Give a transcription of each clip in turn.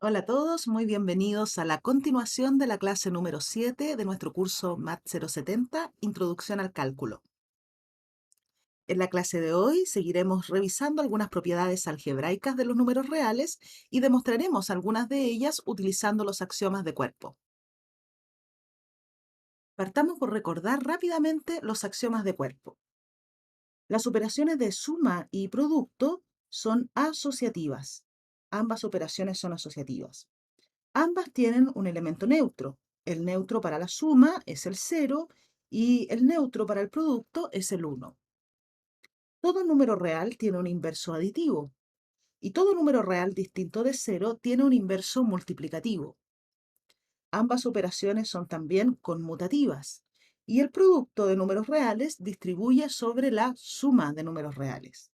Hola a todos, muy bienvenidos a la continuación de la clase número 7 de nuestro curso MAT 070, Introducción al Cálculo. En la clase de hoy seguiremos revisando algunas propiedades algebraicas de los números reales y demostraremos algunas de ellas utilizando los axiomas de cuerpo. Partamos por recordar rápidamente los axiomas de cuerpo. Las operaciones de suma y producto son asociativas. Ambas operaciones son asociativas. Ambas tienen un elemento neutro. El neutro para la suma es el 0 y el neutro para el producto es el 1. Todo número real tiene un inverso aditivo y todo número real distinto de 0 tiene un inverso multiplicativo. Ambas operaciones son también conmutativas y el producto de números reales distribuye sobre la suma de números reales.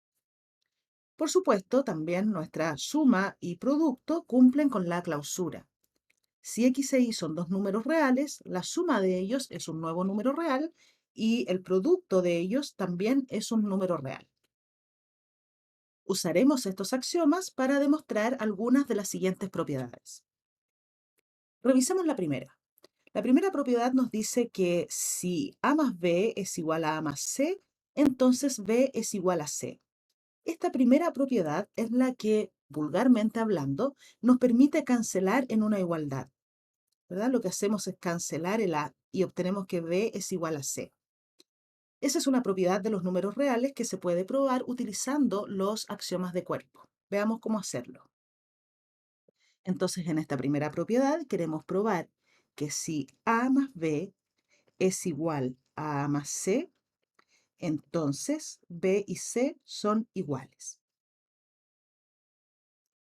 Por supuesto, también nuestra suma y producto cumplen con la clausura. Si x e y son dos números reales, la suma de ellos es un nuevo número real y el producto de ellos también es un número real. Usaremos estos axiomas para demostrar algunas de las siguientes propiedades. Revisemos la primera. La primera propiedad nos dice que si a más b es igual a más c, entonces b es igual a c. Esta primera propiedad es la que, vulgarmente hablando, nos permite cancelar en una igualdad, ¿verdad? Lo que hacemos es cancelar el a y obtenemos que b es igual a c. Esa es una propiedad de los números reales que se puede probar utilizando los axiomas de cuerpo. Veamos cómo hacerlo. Entonces, en esta primera propiedad queremos probar que si a más b es igual a más c, entonces b y c son iguales.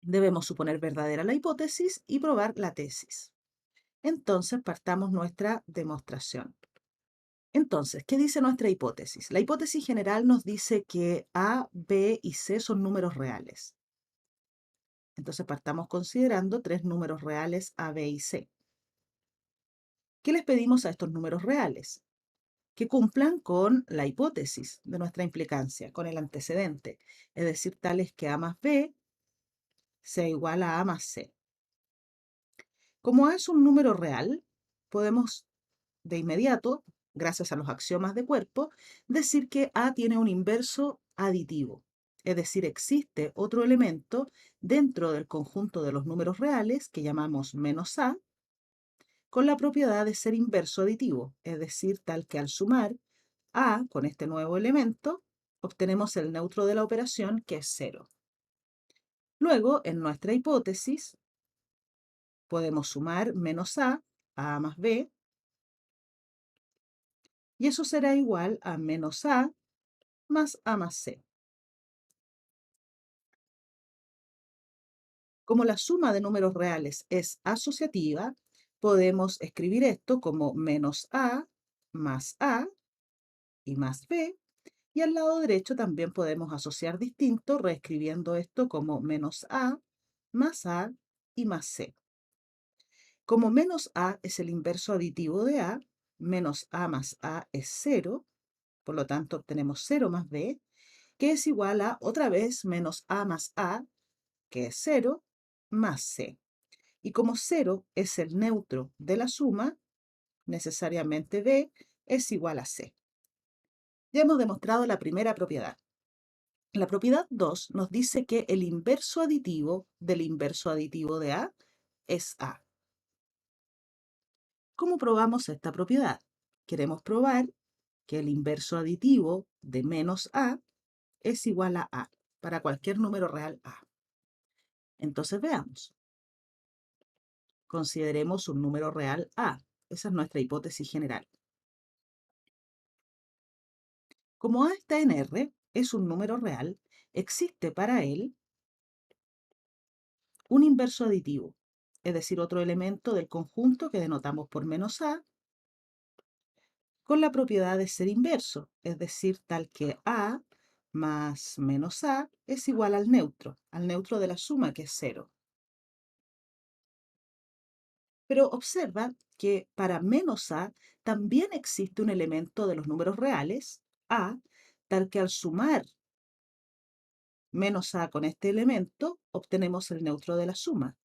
Debemos suponer verdadera la hipótesis y probar la tesis. Entonces, partamos nuestra demostración. Entonces, ¿qué dice nuestra hipótesis? La hipótesis general nos dice que A, B y C son números reales. Entonces, partamos considerando tres números reales A, B y C. ¿Qué les pedimos a estos números reales? Que cumplan con la hipótesis de nuestra implicancia, con el antecedente, es decir, tales que A más B sea igual a A más C. Como A es un número real, podemos de inmediato, gracias a los axiomas de cuerpo, decir que A tiene un inverso aditivo. Es decir, existe otro elemento dentro del conjunto de los números reales que llamamos menos A, con la propiedad de ser inverso aditivo, es decir, tal que al sumar A con este nuevo elemento, obtenemos el neutro de la operación, que es 0. Luego, en nuestra hipótesis, podemos sumar menos A más B, y eso será igual a menos A más C. Como la suma de números reales es asociativa, podemos escribir esto como menos A más A y más B, y al lado derecho también podemos asociar distinto, reescribiendo esto como menos A y más C. Como menos A es el inverso aditivo de A, menos A más A es 0, por lo tanto obtenemos 0 más B, que es igual a, otra vez, menos A más A, que es 0, más C. Y como 0 es el neutro de la suma, necesariamente B es igual a C. Ya hemos demostrado la primera propiedad. La propiedad 2 nos dice que el inverso aditivo del inverso aditivo de A es A. ¿Cómo probamos esta propiedad? Queremos probar que el inverso aditivo de menos A es igual a A, para cualquier número real A. Entonces veamos. Consideremos un número real A. Esa es nuestra hipótesis general. Como A está en R, es un número real, existe para él un inverso aditivo, es decir, otro elemento del conjunto que denotamos por menos A, con la propiedad de ser inverso, es decir, tal que A más menos A es igual al neutro de la suma, que es 0. Pero observa que para menos A también existe un elemento de los números reales, A, tal que al sumar menos A con este elemento, obtenemos el neutro de la suma.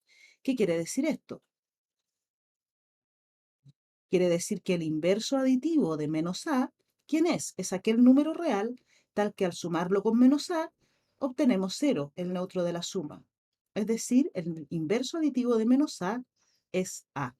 ¿Qué quiere decir esto? Quiere decir que el inverso aditivo de menos a, ¿quién es? Es aquel número real tal que al sumarlo con menos a, obtenemos cero, el neutro de la suma. Es decir, el inverso aditivo de menos a es a.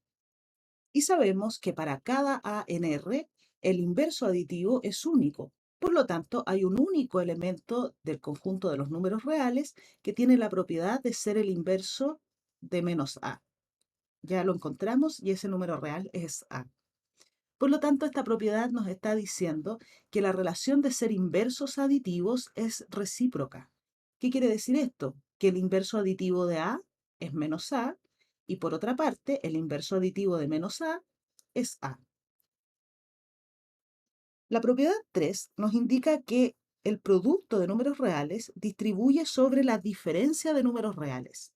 Y sabemos que para cada a en R, el inverso aditivo es único. Por lo tanto, hay un único elemento del conjunto de los números reales que tiene la propiedad de ser el inverso de menos a. Ya lo encontramos y ese número real es a. Por lo tanto, esta propiedad nos está diciendo que la relación de ser inversos aditivos es recíproca. ¿Qué quiere decir esto? Que el inverso aditivo de A es menos A y por otra parte, el inverso aditivo de menos A es A. La propiedad 3 nos indica que el producto de números reales distribuye sobre la diferencia de números reales.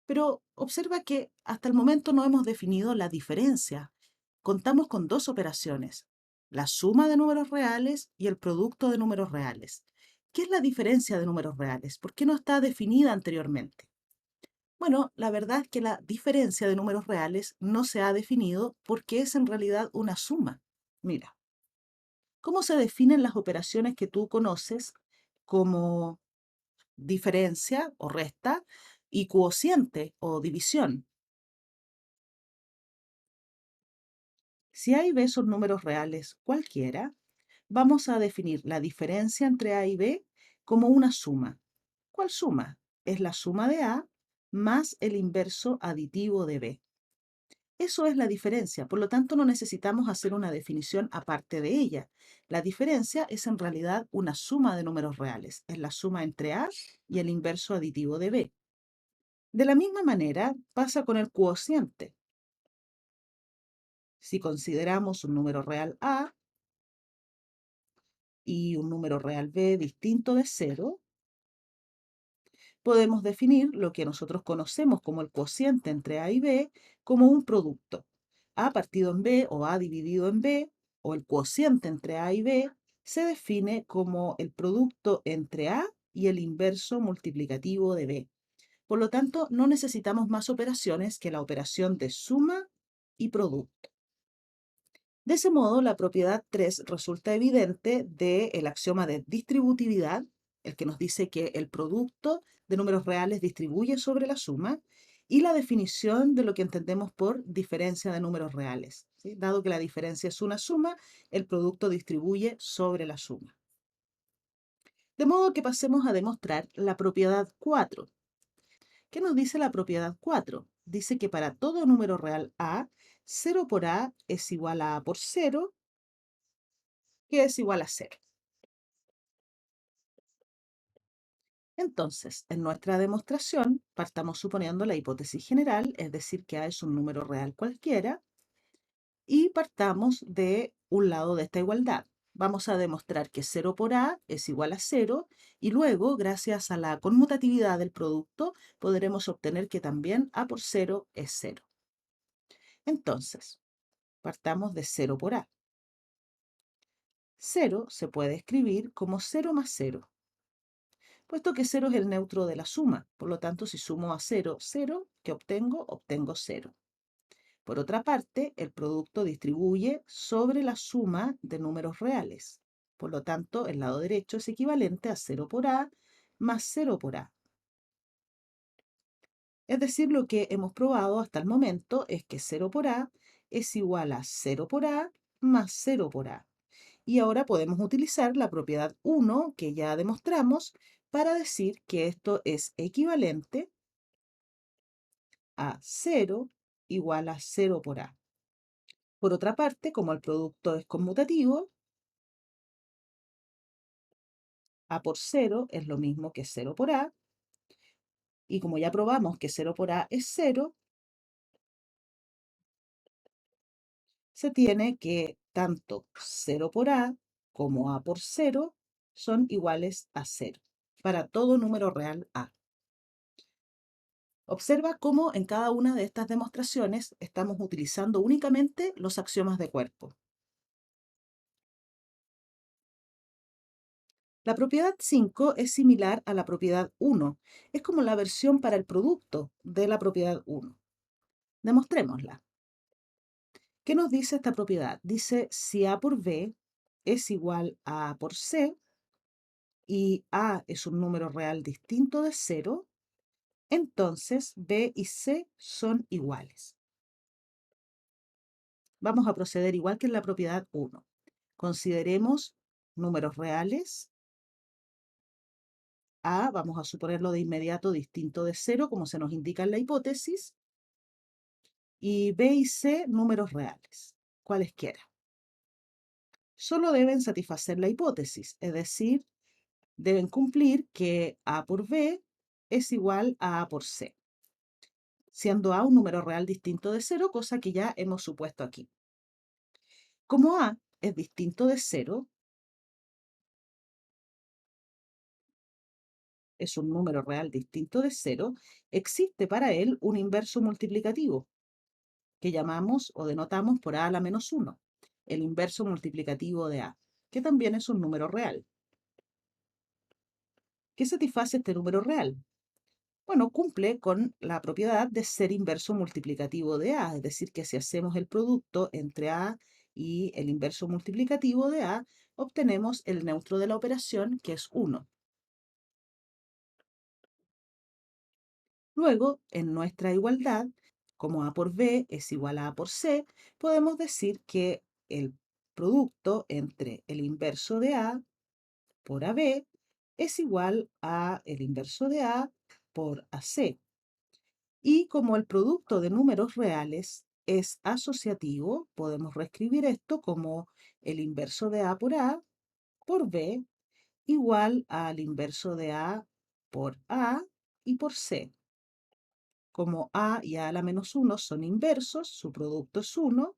Pero observa que hasta el momento no hemos definido la diferencia. Contamos con dos operaciones, la suma de números reales y el producto de números reales. ¿Qué es la diferencia de números reales? ¿Por qué no está definida anteriormente? Bueno, la verdad es que la diferencia de números reales no se ha definido porque es en realidad una suma. Mira, ¿cómo se definen las operaciones que tú conoces como diferencia o resta y cociente o división? Si A y B son números reales cualquiera, vamos a definir la diferencia entre A y B como una suma. ¿Cuál suma? Es la suma de A más el inverso aditivo de B. Eso es la diferencia, por lo tanto no necesitamos hacer una definición aparte de ella. La diferencia es en realidad una suma de números reales, es la suma entre A y el inverso aditivo de B. De la misma manera pasa con el cociente. Si consideramos un número real A y un número real B distinto de cero, podemos definir lo que nosotros conocemos como el cociente entre A y B como un producto. A partido en B o A dividido en B, o el cociente entre A y B, se define como el producto entre A y el inverso multiplicativo de B. Por lo tanto, no necesitamos más operaciones que la operación de suma y producto. De ese modo, la propiedad 3 resulta evidente del axioma de distributividad, el que nos dice que el producto de números reales distribuye sobre la suma, y la definición de lo que entendemos por diferencia de números reales, ¿sí? Dado que la diferencia es una suma, el producto distribuye sobre la suma. De modo que pasemos a demostrar la propiedad 4. ¿Qué nos dice la propiedad 4? Dice que para todo número real A, 0 por A es igual a por 0, que es igual a 0. Entonces, en nuestra demostración, partamos suponiendo la hipótesis general, es decir, que A es un número real cualquiera, y partamos de un lado de esta igualdad. Vamos a demostrar que 0 por A es igual a 0, y luego, gracias a la conmutatividad del producto, podremos obtener que también A por 0 es 0. Entonces, partamos de 0 por A. 0 se puede escribir como 0 más 0. Puesto que 0 es el neutro de la suma. Por lo tanto, si sumo a 0, 0, ¿qué obtengo? Obtengo 0. Por otra parte, el producto distribuye sobre la suma de números reales. Por lo tanto, el lado derecho es equivalente a 0 por A más 0 por A. Es decir, lo que hemos probado hasta el momento es que 0 por A es igual a 0 por A más 0 por A. Y ahora podemos utilizar la propiedad 1 que ya demostramos para decir que esto es equivalente a 0 igual a 0 por A. Por otra parte, como el producto es conmutativo, A por 0 es lo mismo que 0 por A, y como ya probamos que 0 por A es 0, se tiene que tanto 0 por A como A por 0 son iguales a 0 para todo número real A. Observa cómo en cada una de estas demostraciones estamos utilizando únicamente los axiomas de cuerpo. La propiedad 5 es similar a la propiedad 1. Es como la versión para el producto de la propiedad 1. Demostrémosla. ¿Qué nos dice esta propiedad? Dice si A por B es igual a A por C y A es un número real distinto de 0, entonces B y C son iguales. Vamos a proceder igual que en la propiedad 1. Consideremos números reales. A, vamos a suponerlo de inmediato distinto de 0, como se nos indica en la hipótesis, y B y C números reales, cualesquiera. Solo deben satisfacer la hipótesis, es decir, deben cumplir que A por B es igual a A por C, siendo A un número real distinto de 0, cosa que ya hemos supuesto aquí. Como A es distinto de 0, es un número real distinto de 0, existe para él un inverso multiplicativo, que llamamos o denotamos por A a la menos 1, el inverso multiplicativo de A, que también es un número real. ¿Qué satisface este número real? Bueno, cumple con la propiedad de ser inverso multiplicativo de A, es decir, que si hacemos el producto entre A y el inverso multiplicativo de A, obtenemos el neutro de la operación, que es 1. Luego, en nuestra igualdad, como A por B es igual a A por C, podemos decir que el producto entre el inverso de A por AB es igual a el inverso de A por AC. Y como el producto de números reales es asociativo, podemos reescribir esto como el inverso de A por B igual al inverso de A por A y por C. Como A y A a la menos 1 son inversos, su producto es 1,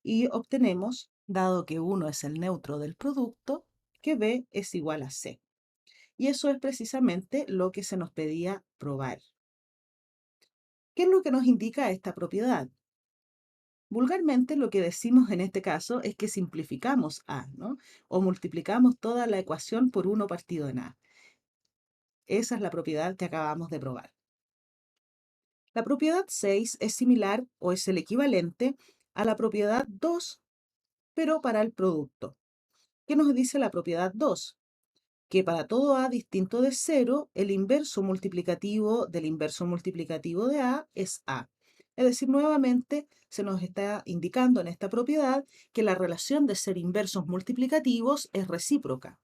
y obtenemos, dado que 1 es el neutro del producto, que B es igual a C. Y eso es precisamente lo que se nos pedía probar. ¿Qué es lo que nos indica esta propiedad? Vulgarmente lo que decimos en este caso es que simplificamos A, ¿no? O multiplicamos toda la ecuación por 1 partido en A. Esa es la propiedad que acabamos de probar. La propiedad 6 es similar o es el equivalente a la propiedad 2, pero para el producto. ¿Qué nos dice la propiedad 2? Que para todo A distinto de 0, el inverso multiplicativo del inverso multiplicativo de A es A. Es decir, nuevamente se nos está indicando en esta propiedad que la relación de ser inversos multiplicativos es recíproca.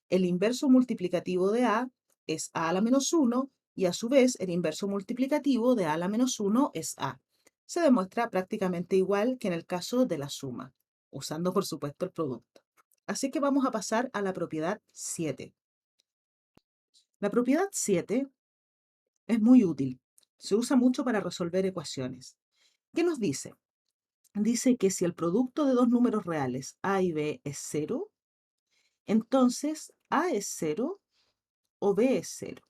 El inverso multiplicativo de A es A a la menos 1 y a su vez el inverso multiplicativo de A a la menos 1 es A. Se demuestra prácticamente igual que en el caso de la suma, usando por supuesto el producto. Así que vamos a pasar a la propiedad 7. La propiedad 7 es muy útil. Se usa mucho para resolver ecuaciones. ¿Qué nos dice? Dice que si el producto de dos números reales A y B es 0, entonces A es 0 o B es 0.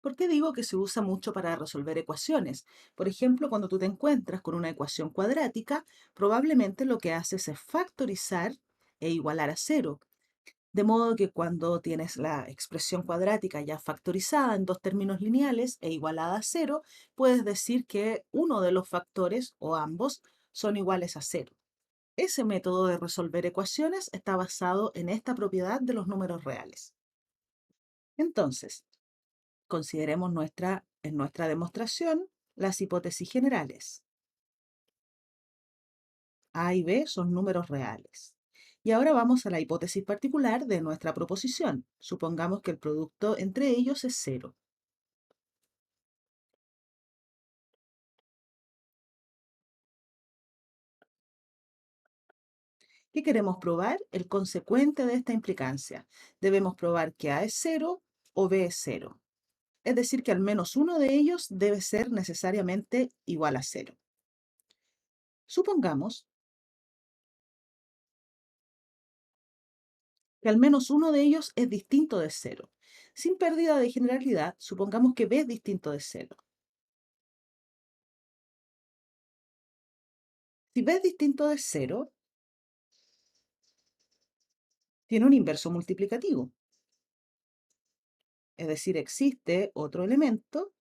¿Por qué digo que se usa mucho para resolver ecuaciones? Por ejemplo, cuando tú te encuentras con una ecuación cuadrática, probablemente lo que haces es factorizar e igualar a 0. De modo que cuando tienes la expresión cuadrática ya factorizada en dos términos lineales e igualada a 0, puedes decir que uno de los factores o ambos son iguales a 0. Ese método de resolver ecuaciones está basado en esta propiedad de los números reales. Entonces, consideremos en nuestra demostración las hipótesis generales. A y B son números reales. Y ahora vamos a la hipótesis particular de nuestra proposición. Supongamos que el producto entre ellos es 0. ¿Qué queremos probar? El consecuente de esta implicancia. Debemos probar que A es 0 o B es 0. Es decir, que al menos uno de ellos debe ser necesariamente igual a 0. Supongamos que al menos uno de ellos es distinto de 0. Sin pérdida de generalidad, supongamos que B es distinto de 0. Si B es distinto de 0, tiene un inverso multiplicativo. Es decir, existe otro elemento,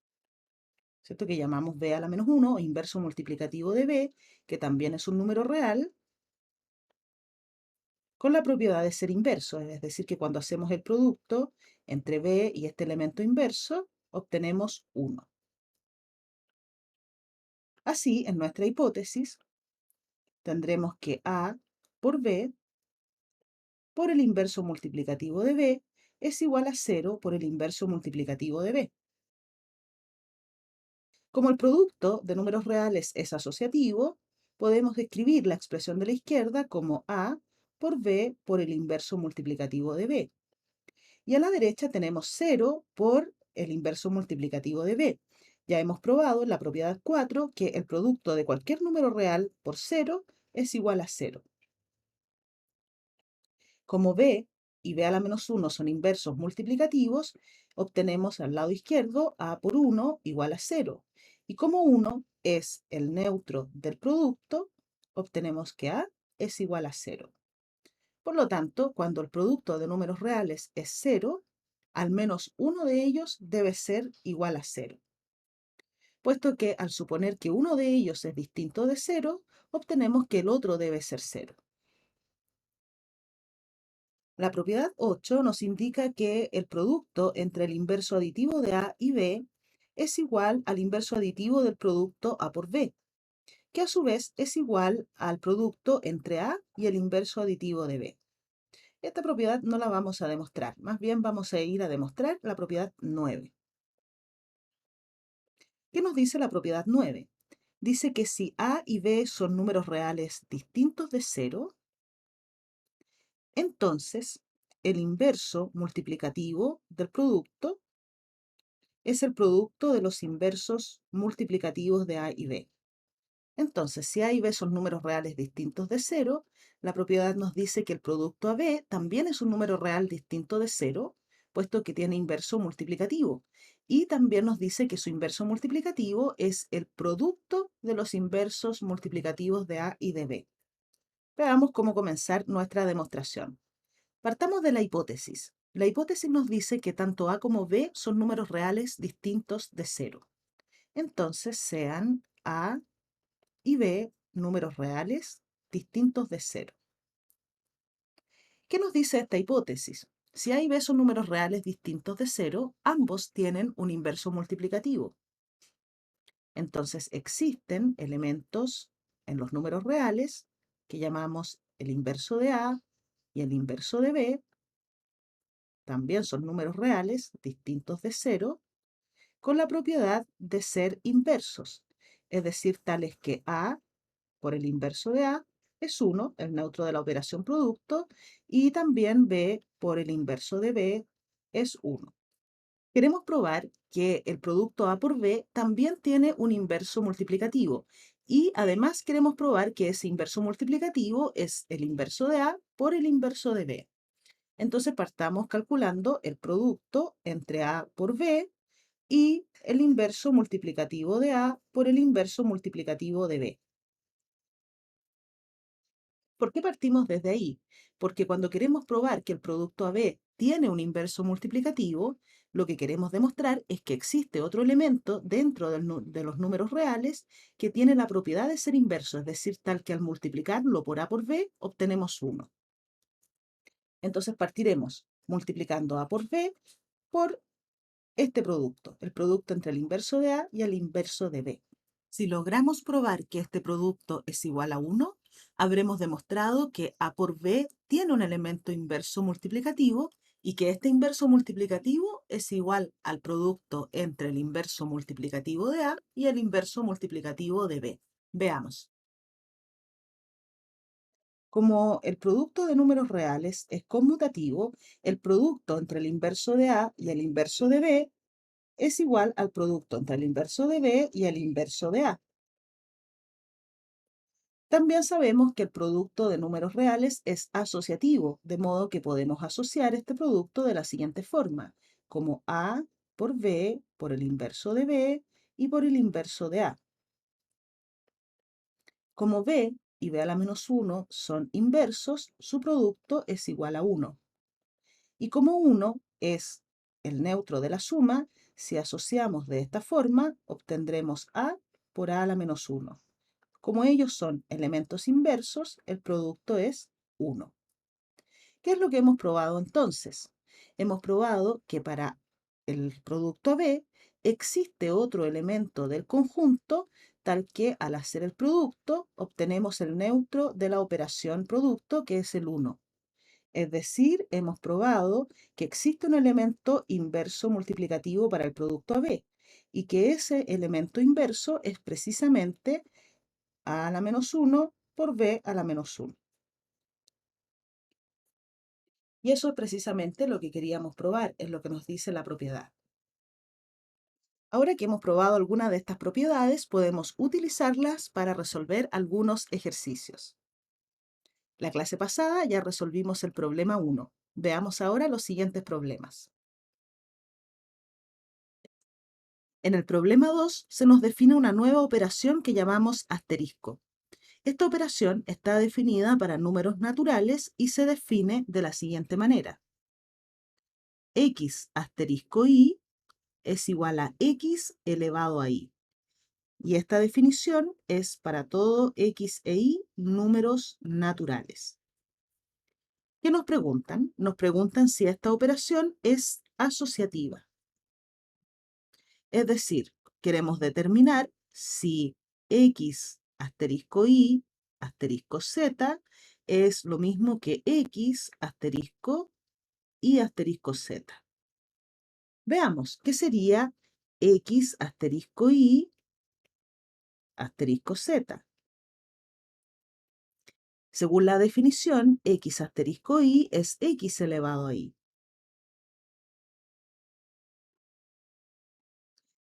¿cierto?, que llamamos b a la menos 1 o inverso multiplicativo de b, que también es un número real, con la propiedad de ser inverso. Es decir, que cuando hacemos el producto entre b y este elemento inverso, obtenemos 1. Así, en nuestra hipótesis, tendremos que a por b por el inverso multiplicativo de b es igual a 0 por el inverso multiplicativo de b. Como el producto de números reales es asociativo, podemos escribir la expresión de la izquierda como a por b por el inverso multiplicativo de b. Y a la derecha tenemos 0 por el inverso multiplicativo de b. Ya hemos probado en la propiedad 4 que el producto de cualquier número real por 0 es igual a 0. Como b y b a la menos 1 son inversos multiplicativos, obtenemos al lado izquierdo a por 1 igual a 0. Y como 1 es el neutro del producto, obtenemos que a es igual a 0. Por lo tanto, cuando el producto de números reales es 0, al menos uno de ellos debe ser igual a 0. Puesto que al suponer que uno de ellos es distinto de 0, obtenemos que el otro debe ser 0. La propiedad 8 nos indica que el producto entre el inverso aditivo de A y B es igual al inverso aditivo del producto A por B, que a su vez es igual al producto entre A y el inverso aditivo de B. Esta propiedad no la vamos a demostrar, más bien vamos a ir a demostrar la propiedad 9. ¿Qué nos dice la propiedad 9? Dice que si A y B son números reales distintos de 0, entonces el inverso multiplicativo del producto es el producto de los inversos multiplicativos de A y B. Entonces, si A y B son números reales distintos de 0, la propiedad nos dice que el producto AB también es un número real distinto de 0, puesto que tiene inverso multiplicativo. Y también nos dice que su inverso multiplicativo es el producto de los inversos multiplicativos de A y de B. Veamos cómo comenzar nuestra demostración. Partamos de la hipótesis. La hipótesis nos dice que tanto A como B son números reales distintos de 0. Entonces, sean A y B números reales distintos de 0. ¿Qué nos dice esta hipótesis? Si A y B son números reales distintos de 0, ambos tienen un inverso multiplicativo. Entonces existen elementos en los números reales que llamamos el inverso de A y el inverso de B. También son números reales distintos de 0 con la propiedad de ser inversos, es decir, tales que A por el inverso de A es 1, el neutro de la operación producto, y también B por el inverso de B es 1. Queremos probar que el producto A por B también tiene un inverso multiplicativo y además queremos probar que ese inverso multiplicativo es el inverso de A por el inverso de B. Entonces partamos calculando el producto entre A por B y el inverso multiplicativo de A por el inverso multiplicativo de B. ¿Por qué partimos desde ahí? Porque cuando queremos probar que el producto AB tiene un inverso multiplicativo, lo que queremos demostrar es que existe otro elemento dentro de los números reales que tiene la propiedad de ser inverso, es decir, tal que al multiplicarlo por A por B obtenemos 1. Entonces partiremos multiplicando A por B por este producto, el producto entre el inverso de A y el inverso de B. Si logramos probar que este producto es igual a 1, habremos demostrado que A por B tiene un elemento inverso multiplicativo y que este inverso multiplicativo es igual al producto entre el inverso multiplicativo de A y el inverso multiplicativo de B. Veamos. Como el producto de números reales es conmutativo, el producto entre el inverso de A y el inverso de B es igual al producto entre el inverso de B y el inverso de A. También sabemos que el producto de números reales es asociativo, de modo que podemos asociar este producto de la siguiente forma, como A por B por el inverso de B y por el inverso de A. Como B y B a la menos 1 son inversos, su producto es igual a 1. Y como 1 es el neutro de la suma, si asociamos de esta forma, obtendremos a por a a la menos 1. Como ellos son elementos inversos, el producto es 1. ¿Qué es lo que hemos probado entonces? Hemos probado que para el producto B existe otro elemento del conjunto tal que al hacer el producto obtenemos el neutro de la operación producto, que es el 1. Es decir, hemos probado que existe un elemento inverso multiplicativo para el producto AB y que ese elemento inverso es precisamente a la menos 1 por b a la menos 1. Y eso es precisamente lo que queríamos probar, es lo que nos dice la propiedad. Ahora que hemos probado algunas de estas propiedades, podemos utilizarlas para resolver algunos ejercicios. La clase pasada ya resolvimos el problema 1. Veamos ahora los siguientes problemas. En el problema 2 se nos define una nueva operación que llamamos asterisco. Esta operación está definida para números naturales y se define de la siguiente manera. X asterisco y es igual a x elevado a y. Y esta definición es para todo x e y números naturales. ¿Qué nos preguntan? Nos preguntan si esta operación es asociativa. Es decir, queremos determinar si x asterisco y asterisco z es lo mismo que x asterisco y asterisco z. Veamos, ¿qué sería x asterisco y asterisco z? Según la definición, x asterisco y es x elevado a y.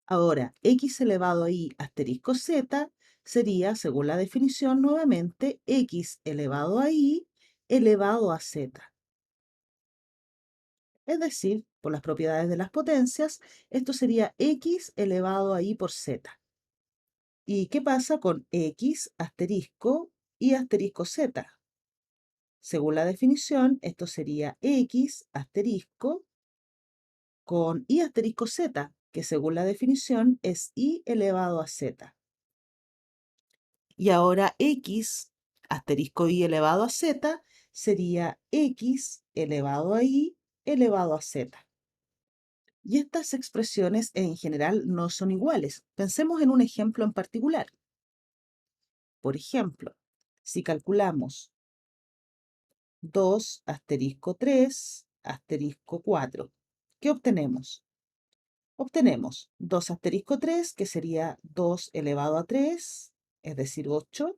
Ahora, x elevado a y asterisco z sería, según la definición, nuevamente x elevado a y elevado a z. Es decir, por las propiedades de las potencias, esto sería x elevado a y por z. ¿Y qué pasa con x asterisco y asterisco z? Según la definición, esto sería x asterisco con y asterisco z, que según la definición es y elevado a z. Y ahora x asterisco y elevado a z sería x elevado a y elevado a z. Y estas expresiones en general no son iguales. Pensemos en un ejemplo en particular. Por ejemplo, si calculamos 2 asterisco 3 asterisco 4, ¿qué obtenemos? Obtenemos 2 asterisco 3, que sería 2 elevado a 3, es decir, 8,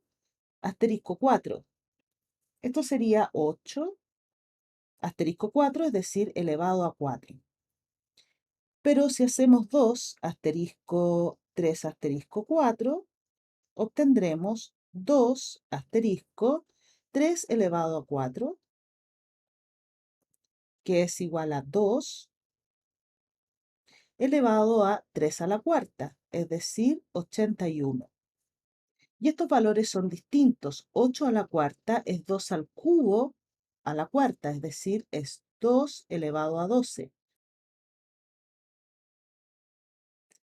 asterisco 4. Esto sería 8 asterisco 4, es decir, elevado a 4. Pero si hacemos 2 asterisco 3 asterisco 4, obtendremos 2 asterisco 3 elevado a 4, que es igual a 2 elevado a 3 a la cuarta, es decir, 81. Y estos valores son distintos. 8 a la cuarta es 2 al cubo a la cuarta, es decir, es 2 elevado a 12.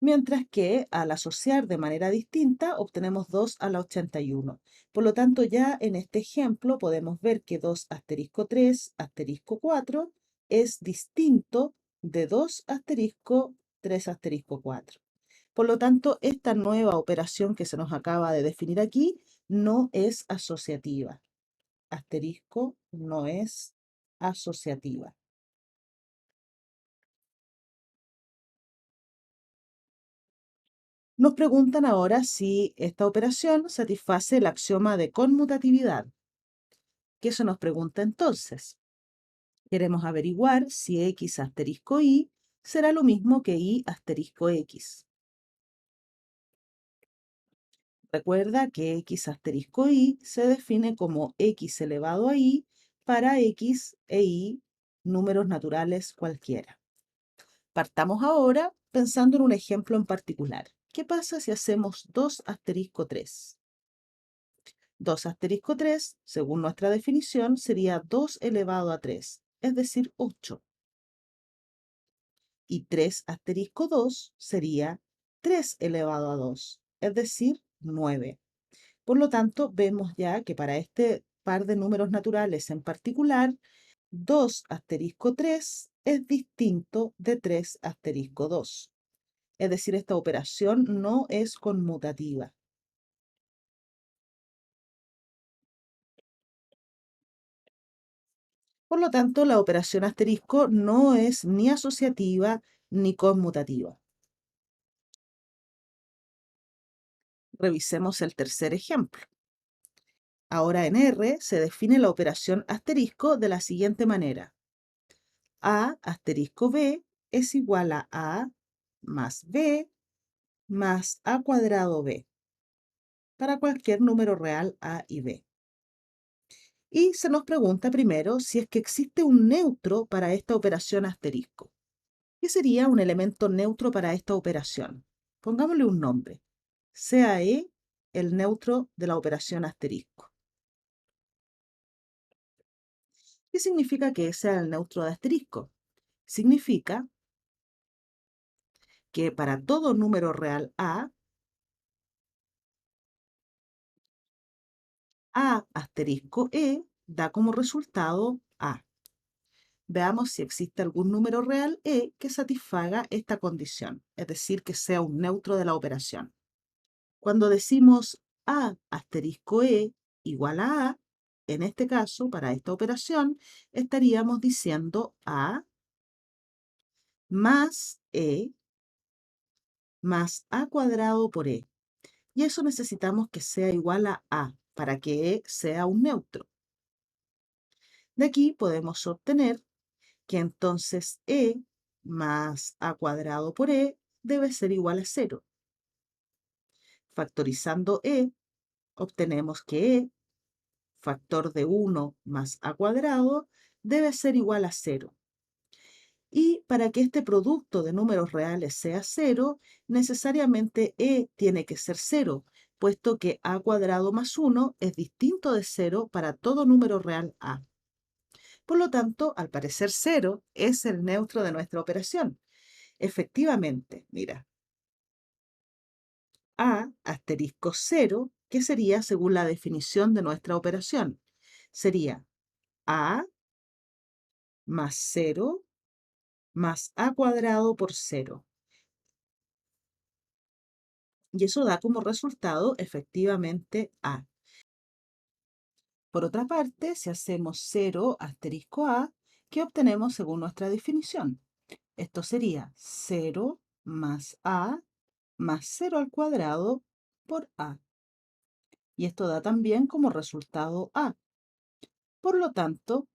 Mientras que al asociar de manera distinta obtenemos 2 a la 81. Por lo tanto, ya en este ejemplo podemos ver que 2 asterisco 3 asterisco 4 es distinto de 2 asterisco 3 asterisco 4. Por lo tanto, esta nueva operación que se nos acaba de definir aquí no es asociativa. Asterisco no es asociativa. Nos preguntan ahora si esta operación satisface el axioma de conmutatividad. ¿Qué eso nos pregunta entonces? Queremos averiguar si x asterisco y será lo mismo que y asterisco x. Recuerda que x asterisco y se define como x elevado a y para x e y números naturales cualquiera. Partamos ahora pensando en un ejemplo en particular. ¿Qué pasa si hacemos 2 asterisco 3? 2 asterisco 3, según nuestra definición, sería 2 elevado a 3, es decir, 8. y 3 asterisco 2 sería 3 elevado a 2, es decir, 9. Por lo tanto, vemos ya que para este par de números naturales en particular, 2 asterisco 3 es distinto de 3 asterisco 2. Es decir, esta operación no es conmutativa. Por lo tanto, la operación asterisco no es ni asociativa ni conmutativa. Revisemos el tercer ejemplo. Ahora en R se define la operación asterisco de la siguiente manera. A asterisco B es igual a A más B más A cuadrado B para cualquier número real A y B. Y se nos pregunta primero si es que existe un neutro para esta operación asterisco. ¿Qué sería un elemento neutro para esta operación? Pongámosle un nombre. Sea E el neutro de la operación asterisco. ¿Qué significa que sea el neutro de asterisco? Significa que para todo número real A asterisco E da como resultado A. Veamos si existe algún número real E que satisfaga esta condición, es decir, que sea un neutro de la operación. Cuando decimos A asterisco E igual a A, en este caso, para esta operación, estaríamos diciendo A más E más A cuadrado por E. Y eso necesitamos que sea igual a A para que E sea un neutro. De aquí podemos obtener que entonces E más A cuadrado por E debe ser igual a 0. Factorizando E, obtenemos que E, factor de 1 más A cuadrado, debe ser igual a 0. Y para que este producto de números reales sea 0, necesariamente E tiene que ser 0, puesto que A cuadrado más 1 es distinto de 0 para todo número real A. Por lo tanto, al parecer 0 es el neutro de nuestra operación. Efectivamente, mira, A asterisco 0, ¿qué sería según la definición de nuestra operación? Sería A más 0 más A cuadrado por 0. Y eso da como resultado efectivamente A. Por otra parte, si hacemos 0 asterisco A, ¿qué obtenemos según nuestra definición? Esto sería 0 más A más 0 al cuadrado por A. Y esto da también como resultado A. Por lo tanto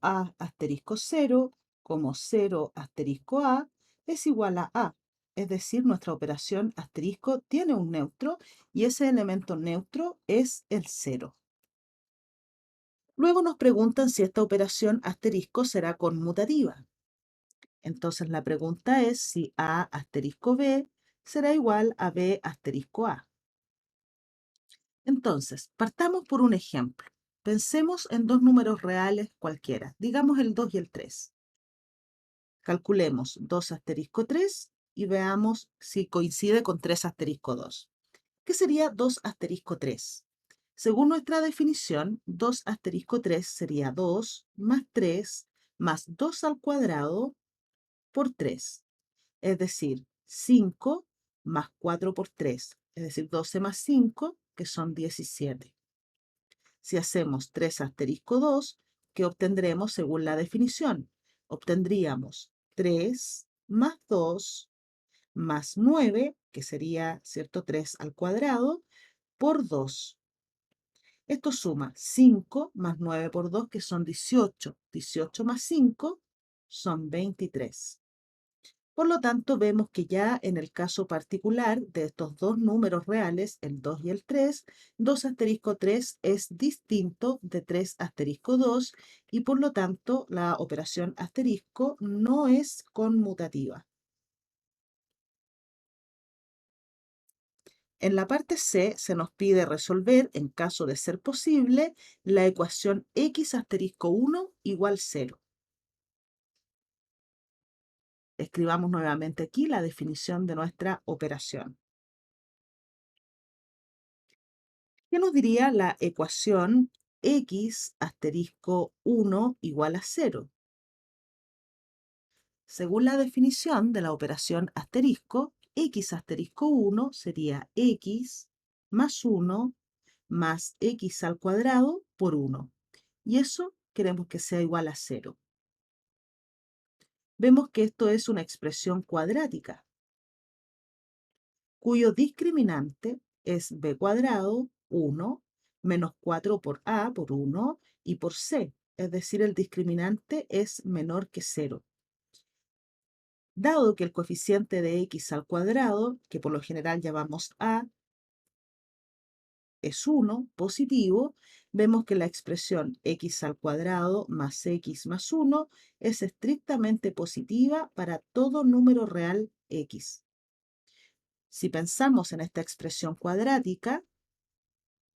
A asterisco 0 como 0 asterisco A es igual a A. Es decir, nuestra operación asterisco tiene un neutro y ese elemento neutro es el 0. Luego nos preguntan si esta operación asterisco será conmutativa. Entonces la pregunta es si A asterisco B será igual a B asterisco A. Entonces, partamos por un ejemplo. Pensemos en dos números reales cualquiera, digamos el 2 y el 3. Calculemos 2 asterisco 3 y veamos si coincide con 3 asterisco 2. ¿Qué sería 2 asterisco 3? Según nuestra definición, 2 asterisco 3 sería 2 más 3 más 2 al cuadrado por 3. Es decir, 5 más 4 por 3, es decir, 12 más 5, que son 17. Si hacemos 3 asterisco 2, ¿qué obtendremos según la definición? Obtendríamos 3 más 2 más 9, que sería, ¿cierto?, 3 al cuadrado, por 2. Esto suma 5 más 9 por 2, que son 18. 18 más 5 son 23. Por lo tanto, vemos que ya en el caso particular de estos dos números reales, el 2 y el 3, 2 asterisco 3 es distinto de 3 asterisco 2 y por lo tanto la operación asterisco no es conmutativa. En la parte C se nos pide resolver, en caso de ser posible, la ecuación x asterisco 1 igual 0. Escribamos nuevamente aquí la definición de nuestra operación. ¿Qué nos diría la ecuación x asterisco 1 igual a 0? Según la definición de la operación asterisco, x asterisco 1 sería x más 1 más x al cuadrado por 1. Y eso queremos que sea igual a 0. Vemos que esto es una expresión cuadrática, cuyo discriminante es b cuadrado, 1, menos 4 por a por 1 y por c, es decir, el discriminante es menor que 0. Dado que el coeficiente de x al cuadrado, que por lo general llamamos a, es 1, positivo, vemos que la expresión x al cuadrado más x más 1 es estrictamente positiva para todo número real x. Si pensamos en esta expresión cuadrática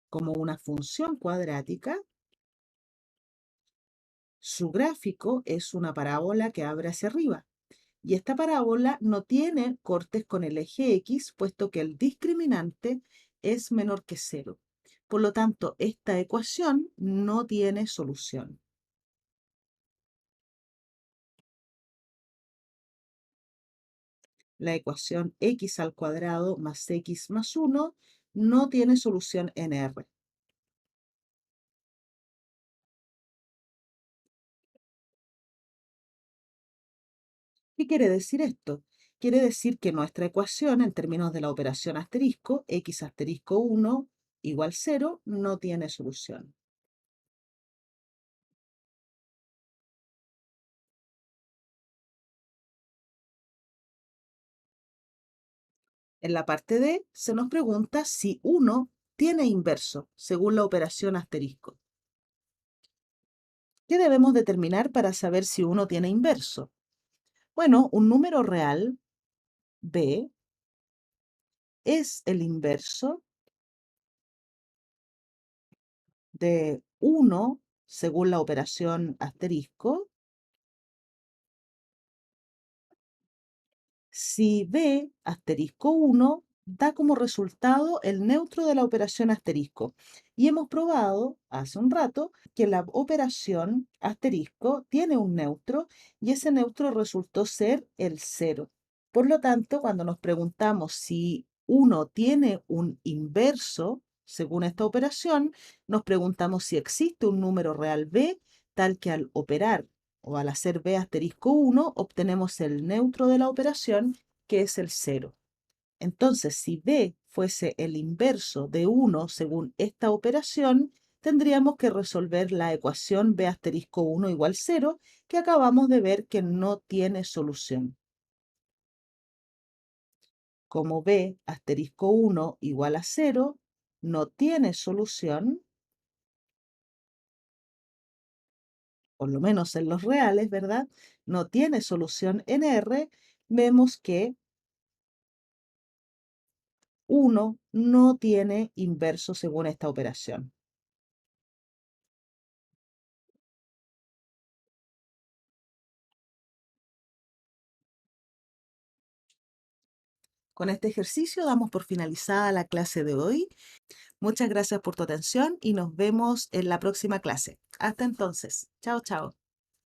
como una función cuadrática, su gráfico es una parábola que abre hacia arriba. Y esta parábola no tiene cortes con el eje X, puesto que el discriminante es menor que 0. Por lo tanto, esta ecuación no tiene solución. La ecuación x al cuadrado más x más 1 no tiene solución en R. ¿Qué quiere decir esto? Quiere decir que nuestra ecuación, en términos de la operación asterisco, x asterisco 1 igual 0, no tiene solución. En la parte D se nos pregunta si 1 tiene inverso, según la operación asterisco. ¿Qué debemos determinar para saber si 1 tiene inverso? Bueno, un número real, b, es el inverso de 1, según la operación asterisco, si b asterisco 1 da como resultado el neutro de la operación asterisco. Y hemos probado hace un rato que la operación asterisco tiene un neutro y ese neutro resultó ser el 0. Por lo tanto, cuando nos preguntamos si 1 tiene un inverso, según esta operación, nos preguntamos si existe un número real b tal que al operar o al hacer b asterisco 1 obtenemos el neutro de la operación, que es el 0. Entonces, si b fuese el inverso de 1 según esta operación, tendríamos que resolver la ecuación b asterisco 1 igual 0, que acabamos de ver que no tiene solución. Como b asterisco 1 igual a 0 no tiene solución, por lo menos en los reales, ¿verdad? No tiene solución en R, vemos que 1 no tiene inverso según esta operación. Con este ejercicio damos por finalizada la clase de hoy. Muchas gracias por tu atención y nos vemos en la próxima clase. Hasta entonces. Chao, chao.